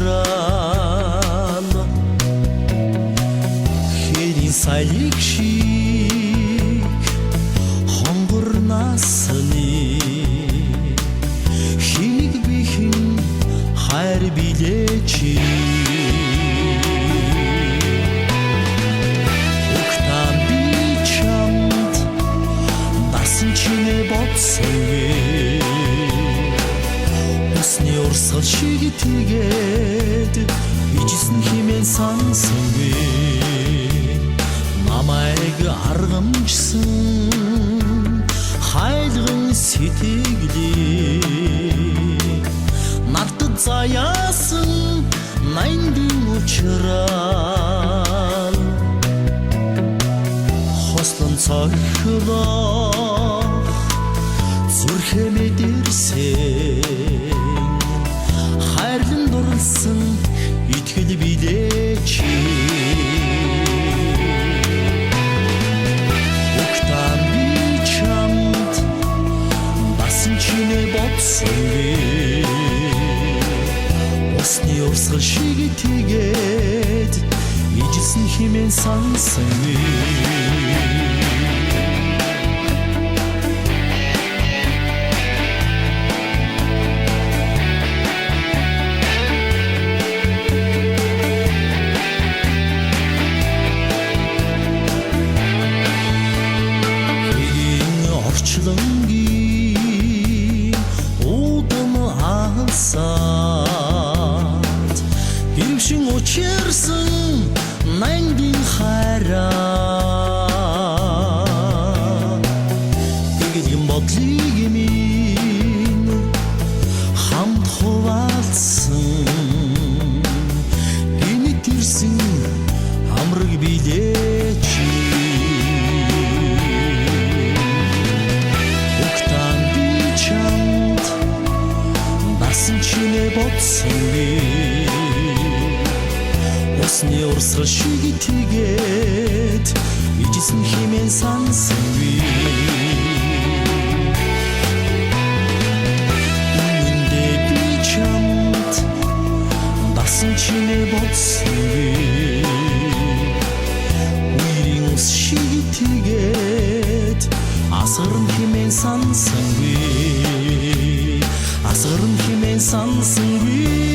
учрал херин сайликшик хонгорнасыны химик бихин хайр билечи уктан бичамд дасан чине бодсонве усны урсгал шиг тэгээд ижсэн химэн сансанве намайг аргамжсан хайлган сэтгэлийг надад заяасан найндын учрал хослон цохлоо зүрхэ мэдэрсэн хайрлан дурлсан итгэл билээч уктан би чамд басан чине бодсонве усны урсгал шиг тэгээд ижсэн химэн сансанве орчлонгийн удам алсаад гэрвшин учирсан найндын хайраа тэглийн бодлыг минь хамт хуваалцсан гинт ирсэн амраг билээч чине бодсонве усны урсгал шиг тэгээд ижсэн химэн сансанве үнэндээ би чамд дасан чине бодсонве үерийн ус шиг тэгээд асгарн химэн сансанве асгарн химэн сансанве